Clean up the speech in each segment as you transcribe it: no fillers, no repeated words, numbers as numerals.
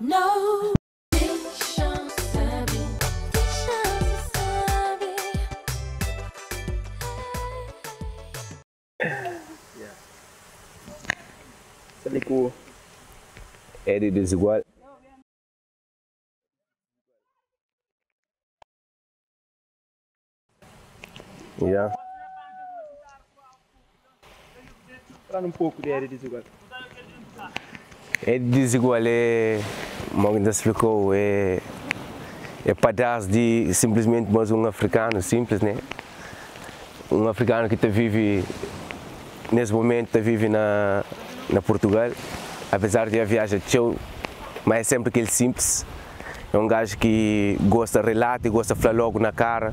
No. É de desigual. Yeah. Fala um pouco de Éder Desigual. Éder Desigual é, como ainda explicou, é pedaço de simplesmente mais um africano simples, né? Um africano que vive, nesse momento, vive na Portugal, apesar de a viagem tchau, mas é sempre aquele simples. É um gajo que gosta de relato e gosta de falar logo na cara,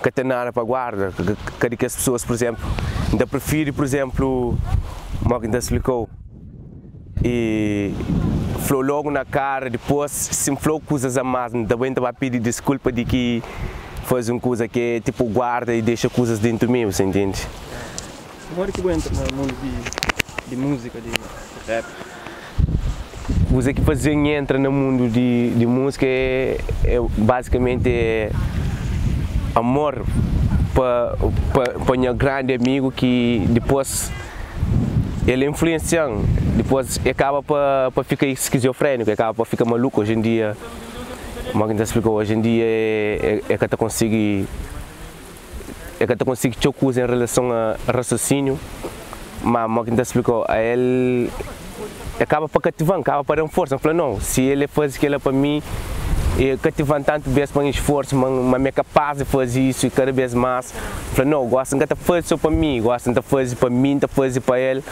que tem nada para guardar, que as pessoas, por exemplo, ainda preferem, por exemplo, como ainda explicou, e falou logo na cara, depois se falou coisas a mais, também vai pedir desculpa de que faz uma coisa que é tipo guarda e deixa coisas dentro de mim, você entende? Agora que entra no mundo de música, de rap. Coisa que fazer entra no mundo de música é basicamente amor para meu grande amigo que depois ele influencia, depois acaba para ficar esquizofrénico, acaba para ficar maluco hoje em dia. Como a gente explicou, hoje em dia é que tu consegue ter coisa em relação a raciocínio, mas como a gente explicou, a ele acaba para cativar, acaba para dar força. Fala, não, se ele faz aquilo para mim, eu cativo tanto vezes para esforço, mas é capaz de fazer isso e cada vez mais. Fala, não, gosto de fazer isso para mim, gosto de fazer para mim, de fazer para ele.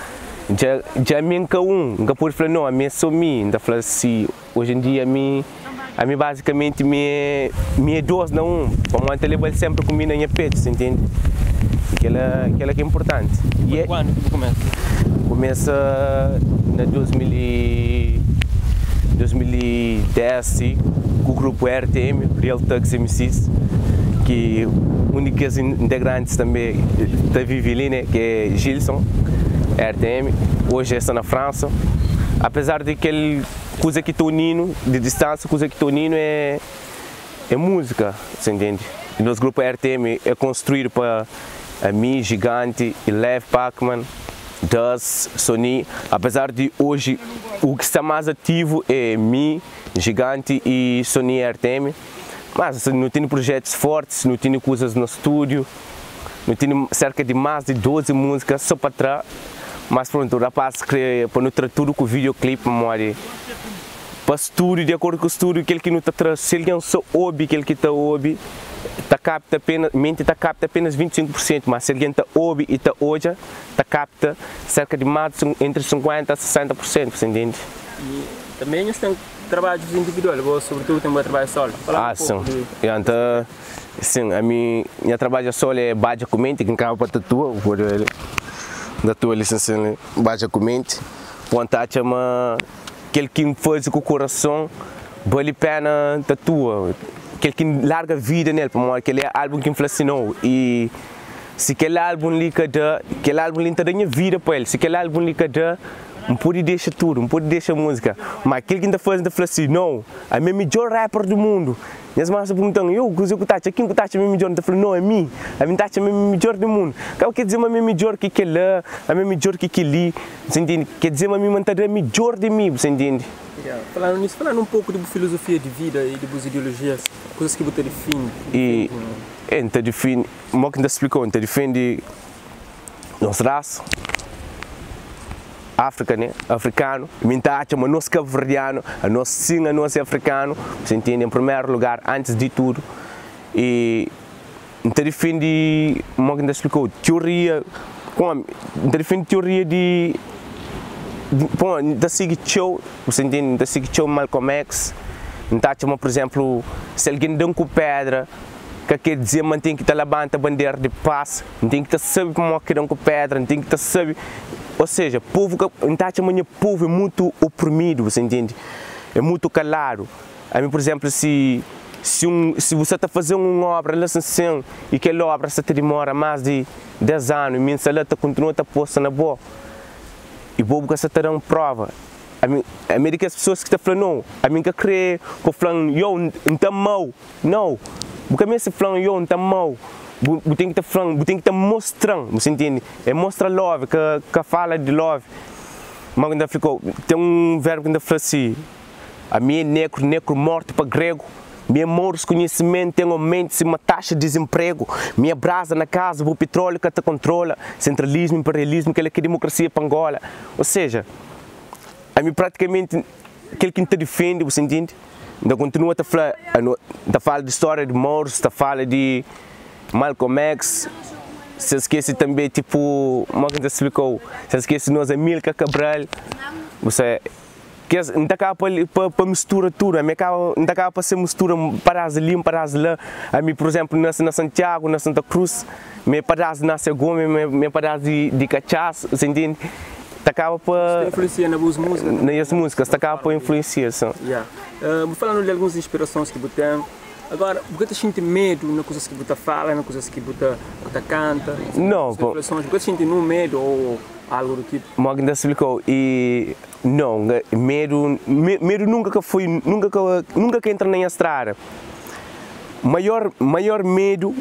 Já mim que nunca pode falar, não, a mim é só mim. Fala assim, hoje em dia a mim basicamente me é doce não, para manter ele sempre comigo na minha peito, você entende? Aquela que é importante. Quando que começa? Começa em 2010 com o grupo RTM, Real Thugs MCs, que únicos integrantes também da Vivi, né, que é Gilson, RTM, hoje está na França. Apesar de que coisa que estou unindo, de distância, coisa que estou unindo é música, você entende? E nosso grupo RTM é construído para a mim, Gigante, Elev, Pacman, Duz, Sony. Apesar de hoje o que está mais ativo é mim, Gigante e Sony RTM. Mas não tem projetos fortes, não tem coisas no estúdio, não tem cerca de mais de 12 músicas só para trás. Mas pronto, o rapaz cria para nutrir tudo com o videoclipe, memória. Para estúdio, de acordo com o estúdio, aquele que não está atrás, se ele só ouve, aquele que está ouve, capta apenas 25%, mas se alguém está ouve e está hoje, capta cerca de mais entre 50% a 60%, você entende? E também eles têm trabalhos individuais, ou sobretudo tem um trabalho solo. Sim. Então, sim, a minha trabalho solo é Baja Comente, que acaba para tatuar, por ele. Da tua licença, Baja Comente, ponta chama aquele que me faz com o coração, vale a pena tatua, aquele que larga a vida nele, para aquele álbum que inflacionou. E se aquele álbum lhe está dando vida para ele, se aquele álbum lhe cada, não pode deixar tudo, não pode deixar música, mas aquele que está fazendo assim, não, é o melhor rapper do mundo. E as pessoas perguntam, eu que quem está a melhor? Eu falo, não, é mim está a melhor do mundo. Quer dizer, a melhor que aquele, a melhor que aquele, você entende? Quer dizer, a mim está a melhor de mim, você entende? Falando nisso, falando um pouco de filosofia de vida e de ideologias, coisas que você define. E então define, como que explicou, então defende nossa raça, África, né? Africano, mentade, mas nós cabo-verdiano, nós é africano, você entende? Em primeiro lugar, antes de tudo. E então defende, como que explicou, teoria, defende teoria de da seguir show, você entende? Da seguir show Malcolm X, então, por exemplo, se alguém dá com pedra, que quer dizer, man tem que estar levantando a bandeira de paz, tem que estar sabe como que dão com pedra, tem que estar sabe. Ou seja, povo povo é muito oprimido, você entende? É muito calado. A mim, por exemplo, se você está fazendo uma obra assim, e aquela obra se demora mais de 10 anos, e minha saleta continua a posta na boa, e o povo que você está dando prova, a mim que as pessoas que estão falando, a mim que crê, que falam, eu não estou mal, não, porque a mim se falam, eu não estou mal, eu tenho que estar mostrando, você entende? É mostrar love, que fala de love. Mas ainda ficou, tem um verbo que ainda fala assim, a minha é negro morto para grego. Minha moros conhecimento tem aumento uma taxa de desemprego. Minha brasa na casa, o petróleo que te controla. Centralismo, imperialismo, que é democracia para Angola. Ou seja, a mim praticamente, aquele que te defende, você entende? Ainda continua a falar de história de moros, a falar de Malcolm X. Se esquece também, tipo, como que explicou, se esquece nós Amílcar Cabral. Você... que não acaba para mistura tudo, não acaba para ser mistura para as ali, para as lá. A mim, por exemplo, nasce na Santiago, na Santa Cruz, me parece na Segome, me parece de cachaça, você entende? Acaba para influencia nas músicas. Nas músicas, acaba para influenciar. Yeah. Falando de algumas inspirações que você tem, agora, você sente medo nas coisas que você fala, nas coisas que você canta? Não, você sente medo ou algo do tipo? Mas ainda explicou e não, medo nunca que entra na estrada. Maior medo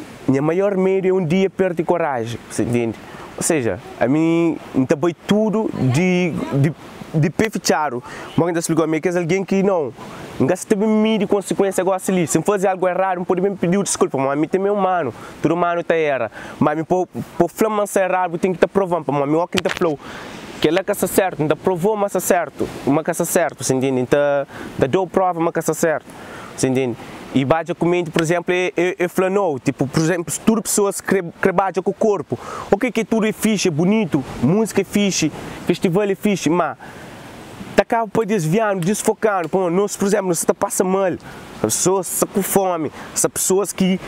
é um dia perder coragem, você entende? Ou seja, a mim também tudo de pé fechado. Mas ainda explicou a mim que é alguém que não gasta bem medo de consequência agora ali. Se fazer algo errado, não pode bem pedir desculpa, mas a mim também é humano, todo humano está errado. Mas por falar se errado, tem que estar provando, mas a mim que está falou que ela está certo, não provou, mas está certo, você entende? Então, deu prova, mas está certo, você entende? E basicamente, por exemplo, é flanou, tipo, por exemplo, se tudo pessoas que trabalham com o corpo, ok, que tudo é fixe, é bonito, música é fixe, festival é fixe, mas acaba para desviando, desfocando, nós, por exemplo, se passa mal, as pessoas com fome, as pessoas que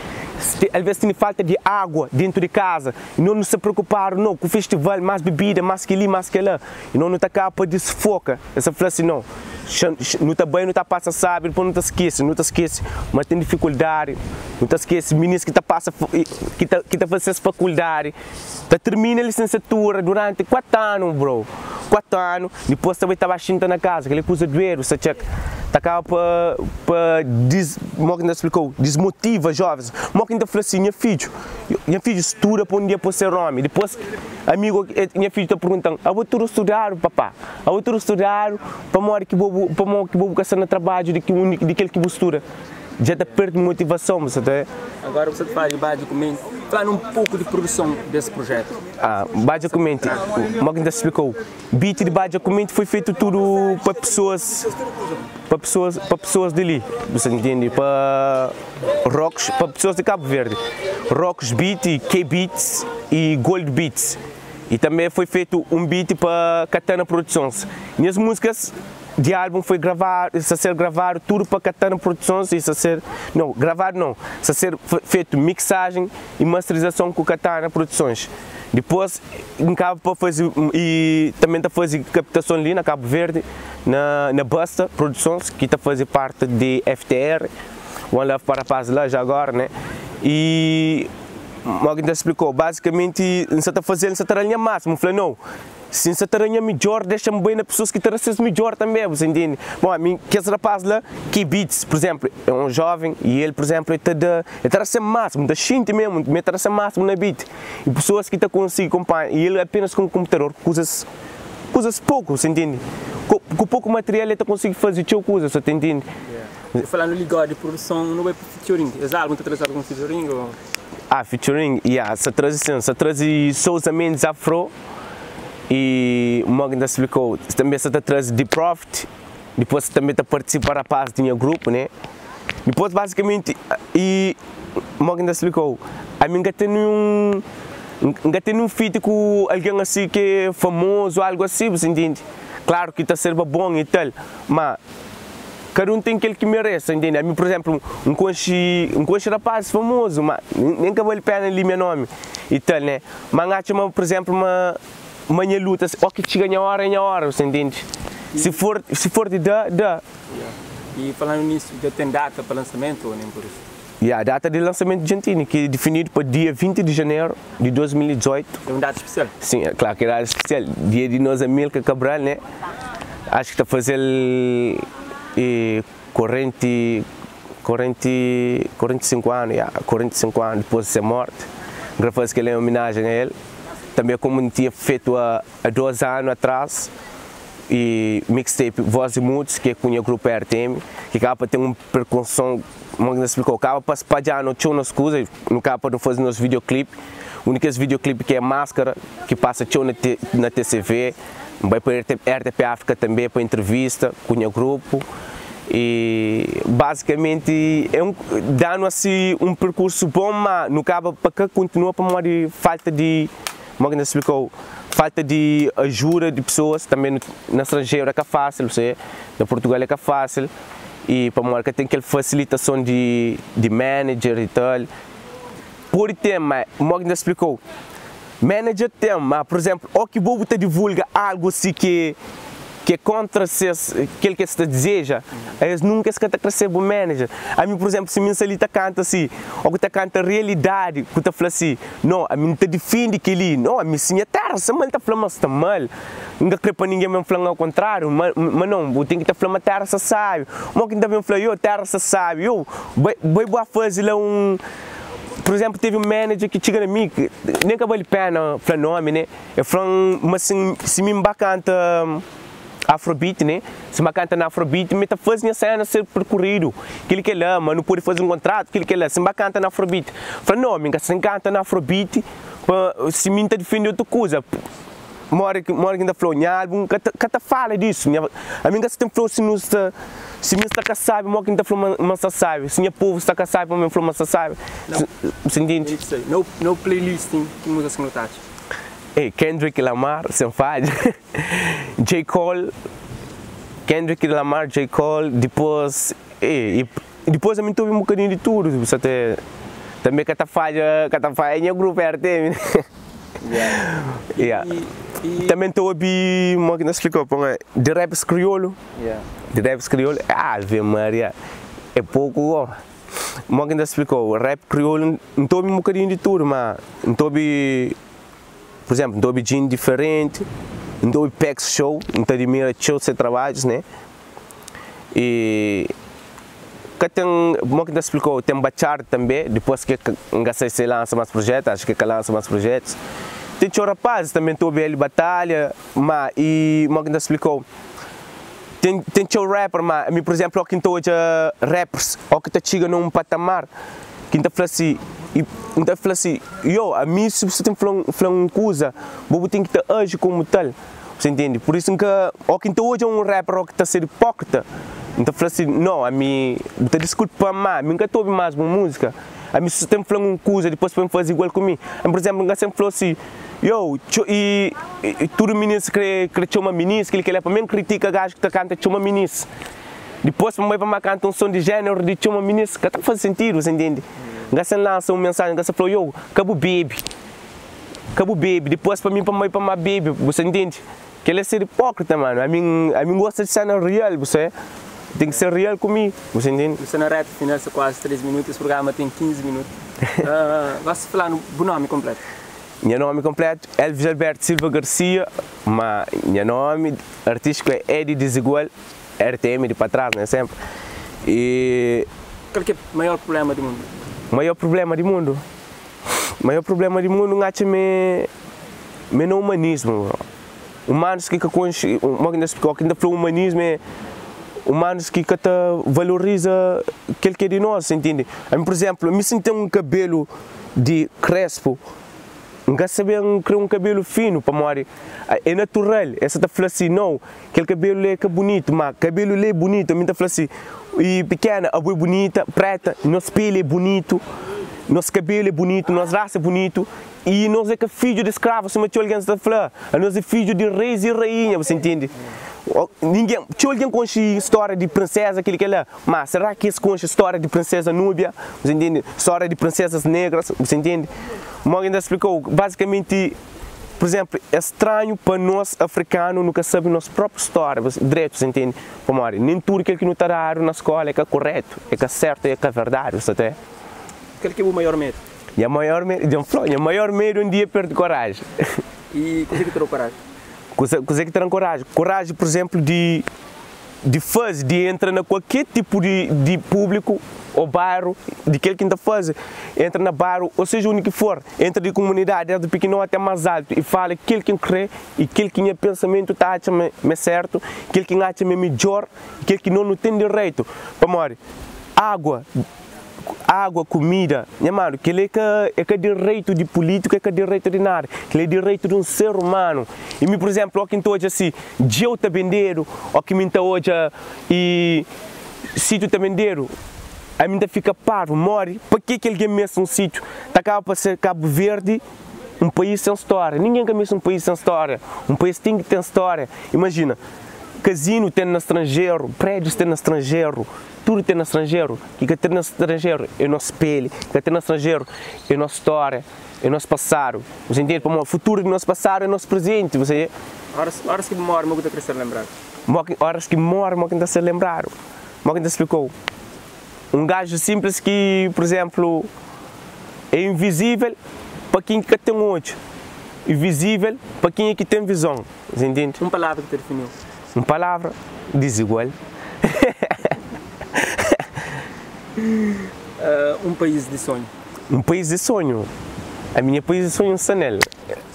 às vezes têm falta de água dentro de casa, e não se preocuparam não, com o festival, mais bebida, mais que ali, mais que lá, e não acaba para desfoca, essa fala assim, não está bem, não está passa sabe, depois não te esquece, mas tem dificuldade, não te esquece, meninos que passa, que está fazendo faculdade, termina a licenciatura durante 4 anos, bro. 4 anos, depois também estava achando na casa, aquele coisa de dinheiro, você acaba para desmotiva jovens. Mas ainda falou assim, minha filho estuda para um dia para ser homem. Depois, amigo, minha filha está perguntando, eu vou estudar, papá? Eu vou estudar para morrer que vou gastar no trabalho daquele que vou estudar. Já está perto de motivação, você tá? Agora você faz basicamente, fala um pouco de produção desse projeto. Basicamente, como ainda explicou, beat de basicamente foi feito tudo para pessoas dali, você entende? Para rocks, para pessoas de Cabo Verde, rocks beat, K-beats e gold beats. E também foi feito um beat para Katana Produções. Minhas músicas de álbum foi ser gravado tudo para Katana Produções e ser feito mixagem e masterização com Katana Produções. Depois acaba para fazer e também está fazer captação ali na Cabo Verde, na Basta Produções, que está fazer parte de FTR, One Love para a Paz lá já agora, né? E alguém já explicou, basicamente não está fazendo, não está trabalhando máximo, eu falei não. Se você trabalha melhor, deixa-me bem nas pessoas que trabalham melhor também, você entende? Bom, a mim, que esse rapaz lá, que beats, por exemplo, é um jovem e ele, por exemplo, ele trabalha máximo, da gente mesmo, ele trabalha máximo na beat. E pessoas que estão conseguindo acompanhar, e ele apenas com o computador, coisas pouco, você entende? Com pouco material ele consegue fazer coisas, você entende? Falando ligado de produção, não é featuring, esse álbum está trazendo com featuring? Ou? Featuring, essa transição, Souza Mendes Afro. E o Morgan explicou, também você está atrás de Profit, depois também está participar da paz do meu grupo, né? Depois basicamente, e o Morgan explicou, a mim tem um feat com alguém assim que é famoso, algo assim, você entende? Claro que está sendo bom e tal, mas cada um tem aquele que merece, entende? A mim, por exemplo, um conche rapaz famoso, mas nem que vale a pena ali meu nome e tal, né? Mas acho, por exemplo, uma luta, ou que chega em hora, você entende? Se for de dá. E falando nisso, já tem data para lançamento ou nem por isso? A data de lançamento de Gentini, que é definido para dia 20 de janeiro de 2018. É uma data especial? Sim, é claro que é data especial. Dia de nós Amílcar Cabral, né? acho que está a fazer 45 anos, 45 anos depois de ser morto. Gravamos que ele é em homenagem a ele. Também como tinha feito há 2 anos atrás, e mixtape Voz e Mudos, que é com o grupo RTM, que acaba ter uma percussão, como nos explicou, acaba para espalhar no show nas coisas, no capa de fazer nos videoclipes. O único videoclipe que é Máscara, que passa show na TCV, vai para RTP África também para entrevista com o grupo. E basicamente dá-nos assim um percurso bom, mas no cabo para que continua para morrer falta de, como nos explicou, falta de ajuda de pessoas, também no estrangeiro é que é fácil, você, no Portugal é que é fácil, e para morrer que tem aquela facilitação de manager e tal. Por tema, como nos explicou, manager tem, mas por exemplo, o que o bobo divulga algo assim que é contra aquilo que você deseja, eles nunca se canta crescer o manager. A mim, por exemplo, se a minha salita canta assim, ou que canta realidade, que está falando assim, não, a mim está defende que ele, não, a minha sim é terra, se mal está falando está mal, nunca creio para ninguém me falar ao contrário, mas não, eu tenho que estar falando terra se sabe, mas quem está me falando, eu terra se sabe, eu vou fazer lá por exemplo, teve um manager que chega a mim, nem acabou de pena falar nome, né? Eu falo, mas se me canta Afrobeat, né? Se me canta na Afrobeat, me está fazendo a cena ser percorrido. Aquilo que ele ama, não pode fazer um contrato, aquilo que ele ama, se me canta na Afrobeat. Fala, não, me canta na Afrobeat, se me está defendendo outra coisa. Mora ainda falou, em álbum, que fala disso. A minha se tem falou, se me está caçado, mora ainda falou, mas sabe. Se minha povo está caçado, mas falou, mas sabe. Você entende? No playlisting, que música você notaste? Hey, Kendrick Lamar, sem falha. J. Cole, Kendrick Lamar, J. Cole, depois a mim tive um bocadinho de tudo. Também que falha em grupo RTM. Yeah. Também estou a ouvir, como que não explicou, de raps crioulo. De raps crioulo, Ave Maria, é pouco. Como que não explicou, rap crioulo, não estou a ouvir um bocadinho de tudo, mas não estou a ouvir, por exemplo, não estou a ouvir Gene diferente, não estou a ouvir Pex Show, não estou a ouvir show de trabalhos, né? E que tem, como que não explicou, tem Bachar também, depois que se lança mais projetos, acho que lança mais projetos. Tem o rapaz, também estou a ver ele batalha, mas e como que não explicou, tem o rapper, mas por exemplo, quem estou a rappers, ou que está chegando num patamar, quem está falando assim, a mim se você tem que falar uma coisa, você tem que agir como tal, você entende? Por isso que, ou quem está hoje é um rapper, ou que está a ser hipócrita, então fala assim, não, a mim, desculpa, mas nunca estou a ouvir mais uma música. A mim, se você tem que falar uma coisa, depois para fazer igual comigo. Por exemplo, nunca sempre falou assim, e todo ministro que chama ministro, que ele para mim critica gajo que canta chama ministro. Depois para mim canta um som de gênero de chama ministro, que está fazendo sentido, você entende? Nunca lança uma mensagem, nunca falou, cabo baby, depois para mim baby, você entende? Que ele é ser hipócrita, mano. A mim gosta de ser real, você. Tem que ser real comigo, você entende? Você na reta final são quase 3 minutos, esse programa tem 15 minutos. Você falar no nome completo? Meu nome completo é Elvis Alberto Silva Garcia, mas meu nome artístico é Eddie Desigual, RTM de para trás, né, sempre. E qual que é o maior problema do mundo? O maior problema do mundo? O maior problema do mundo é no humanismo. Humanos que ainda falou humanismo é humanos que valoriza aquilo que é de nós, entende? Por exemplo, me sinto um cabelo de crespo, nunca sabia criar um cabelo fino para morrer. É natural, essa está falando assim, não, aquele cabelo é bonito, mas cabelo é bonito, a mim está falando assim, e pequena, a boa bonita, preta, nosso pele é bonito, nosso cabelo é bonito, nossa raça é bonito, e nós é que filho de escravo, se alguém está falando, nós é filho de reis e rainha, você entende? Ninguém, tinha alguém conhece história de princesa, aquele que é lá, mas será que esse conhece história de princesa núbia, você entende? História de princesas negras, você entende? Como alguém explicou, basicamente, por exemplo, é estranho para nós africanos nunca saber nossa própria história, direito, você entende? Como nem tudo que não está raro na escola é que é correto, é que é certo, é que é verdade, você até. Qual que é o maior medo? O maior medo um dia perder coragem. E como é que tirou coragem? Coisa que tem coragem. Coragem, por exemplo, de fazer, de entrar na qualquer tipo de público ou bairro, de aquele que está fazendo, entra na bairro, ou seja, onde que for, entra de comunidade, desde pequeno até mais alto, e fala aquele que crê, e aquele que tinha pensamento está achando certo, aquele que acha melhor, aquele que não tem direito. Para morrer, água, comida, mano, que é que direito de político, é que direito de nada, que é direito de um ser humano. E me, por exemplo, aqui estou hoje assim, eu estou vendendo, aqui me estou hoje e sítio está vendendo, a mim fica parvo, morre, para que alguém mexe um sítio? Está acaba para ser Cabo Verde, um país sem história. Ninguém quer mexe um país sem história. Um país tem que ter história. Imagina, casino tem no estrangeiro, prédios tem no estrangeiro, tudo tem no estrangeiro. E que tem no estrangeiro é o nosso espelho, que tem no estrangeiro é a nossa história, é o nosso passado. Você entende? O futuro do nosso passado é o nosso presente. Você... Horas que morre, mas que ser lembrado. Horas que morre, mas que está a ser lembrado. Mas que explicou. Um gajo simples que, por exemplo, é invisível para quem que tem olho, invisível para quem é que tem visão. Você entende? Uma palavra que te definiu. Uma palavra, desigual. Um país de sonho. Um país de sonho. A minha país de sonho é Sanel.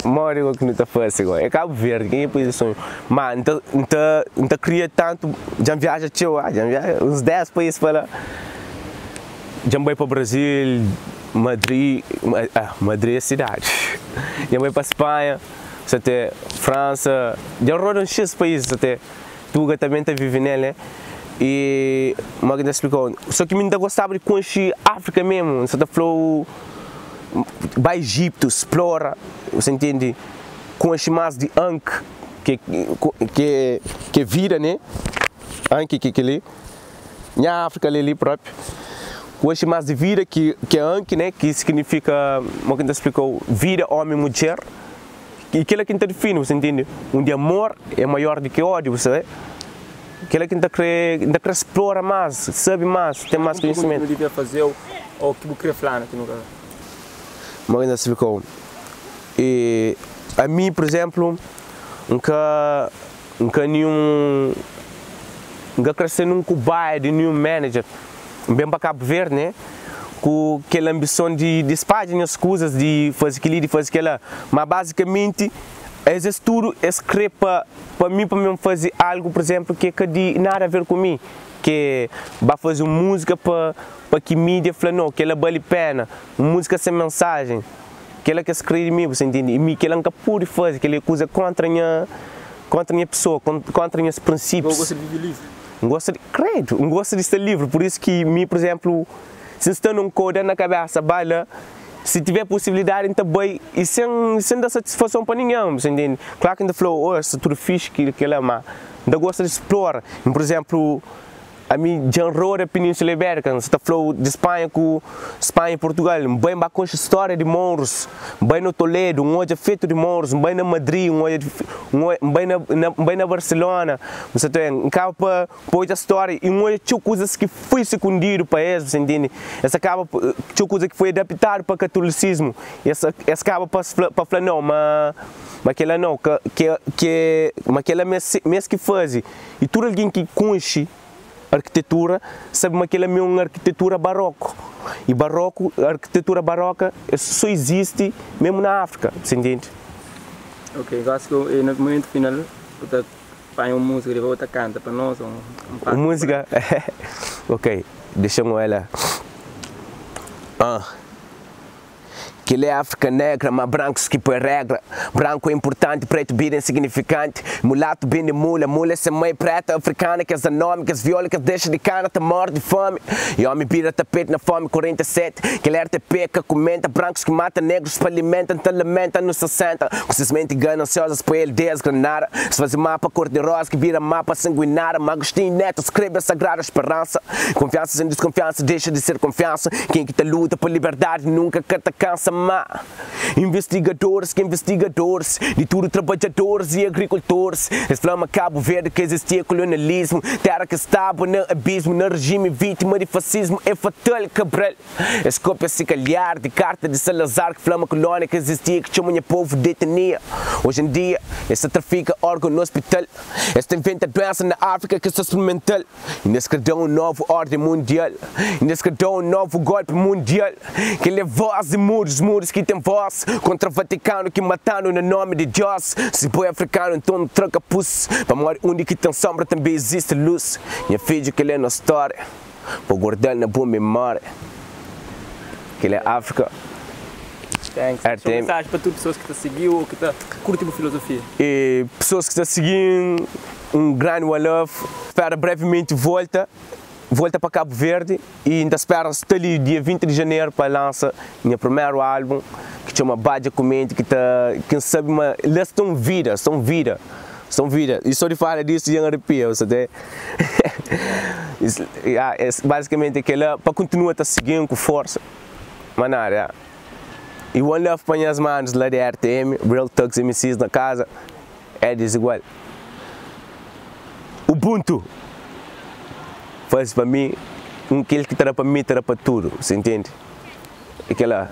Moro igual que não está fácil. É Cabo Verde, quem é país de sonho. Mas não cria tanto. Já viaja uns 10 países para lá. Já vou para o Brasil, Madrid é a cidade. Já vou para a Espanha, até França, já rodam X países até. Tu também está vivendo nele, né? E uma que explicou. Só que me gostava de conhecer a África mesmo. Você falou, vai Egito, explora, você entende? Conhecer mais de Ankh, que vira, né? Ankh que ali, na África ali próprio. Conhecer mais de vida que é Ankh, né? Que significa, como que explicou, vida, homem, mulher. E aquilo que define, você entende? Onde amor é maior do que ódio, você vê? Aquilo que ainda quer explorar mais, sabe mais, tem mais conhecimento. O que devia fazer ou que você queria falar aqui no caso? Como que explicou? E a mim, por exemplo, nunca cresci num cobaia de nenhum manager. Bem para Cabo Verde, né? Com aquela ambição de espalhar as coisas, de fazer aquilo, de fazer aquela. Mas basicamente, esse tudo é escrever para mim fazer algo, por exemplo, que de nada a ver comigo. Que vai fazer música para que a mídia fale, não, que ela vale a pena, música sem mensagem. Que ela quer escrever de mim, você entende? E que ela nunca pode fazer, que ela é coisa contra a minha pessoa, contra os princípios. Eu gosto de viver livre. Não gosto de estar livre, por isso que mim, por exemplo, se estou num código na cabeça, baila, se tiver possibilidade, então bem, e sem dar satisfação para ninguém, você entende? Claro que ainda falou, oh, essa tudo fixe que ela ama, ainda gosta de explorar, por exemplo, a mim já roda a Península Ibérica, você está falando de Espanha com Espanha e Portugal, bem com a história de Mouros, bem no Toledo, hoje é feito de Mouros, bem na Madrid, bem na Barcelona, você tem, acaba para a história, e hoje tinha coisas que foi escondido para eles, você entende? Essa acaba, tinha coisa que foi adaptado para o catolicismo, essa acaba para falar, não, mas aquela não, mas aquela mês que faz, e tudo alguém que conhece arquitetura, sabe que aquela é uma arquitetura barroco. E barroco, a arquitetura barroca só existe mesmo na África, você entende? Ok, eu acho que no momento final, você põe uma música e você canta para nós. Uma música? Ok, deixa-me ela. Que ele é África negra, mas brancos que põe regra. Branco é importante, preto bem insignificante. Mulato bem de mula, mula é mãe preta africana. Que as anômicas, violicas deixa de cana, tá morre de fome. E homem vira tapete na fome 47. Que ele é RTP que comenta, brancos que mata negros para alimentam, te lamenta nos 60. Com essas mentes gananciosas para ele desgranada. Se faz mapa cor de rosa que vira mapa sanguinária. Agostinho Neto escreve a sagrada esperança. Confiança sem desconfiança deixa de ser confiança. Quem que te luta por liberdade nunca te cansa. amar. Investigadores que investigadores, de tudo trabalhadores e agricultores. Exclama Cabo Verde que existia colonialismo, terra que estava no abismo, no regime vítima de fascismo, é fatal Cabral. As cópias se calhar de carta de Salazar que flama colônia que existia, que chama o povo detenia. Hoje em dia, essa trafica órgão no hospital, esta inventa doença na África que é experimental. E nesse criou um novo ordem mundial, e nesse criou um novo golpe mundial, que leva voz e muros que tem voz, contra o Vaticano que mataram no nome de Deus. Se boi africano então não troca pus, para morrer onde que tem sombra também existe luz. Minha filha que lê na história, vou guardar na boa memória, que ele é África. Thanks. Uma mensagem para todas as pessoas que te seguiu ou que te curtem a filosofia. E pessoas que estão seguindo, um grande one love. Espero brevemente volta para Cabo Verde e ainda espero estar ali dia 20 de janeiro para lançar meu primeiro álbum que chama Badja Comente, que está, quem sabe, eles são vida. E só de falar disso já arrepio, sabe? Basicamente aquele para continuar a seguir com força. Mas nada, e one love para as manos lá de RTM, Real Thugs MCs na casa, é desigual. Ubuntu faz para mim, aquele que terá para mim, terá para tudo, você entende? Aquela.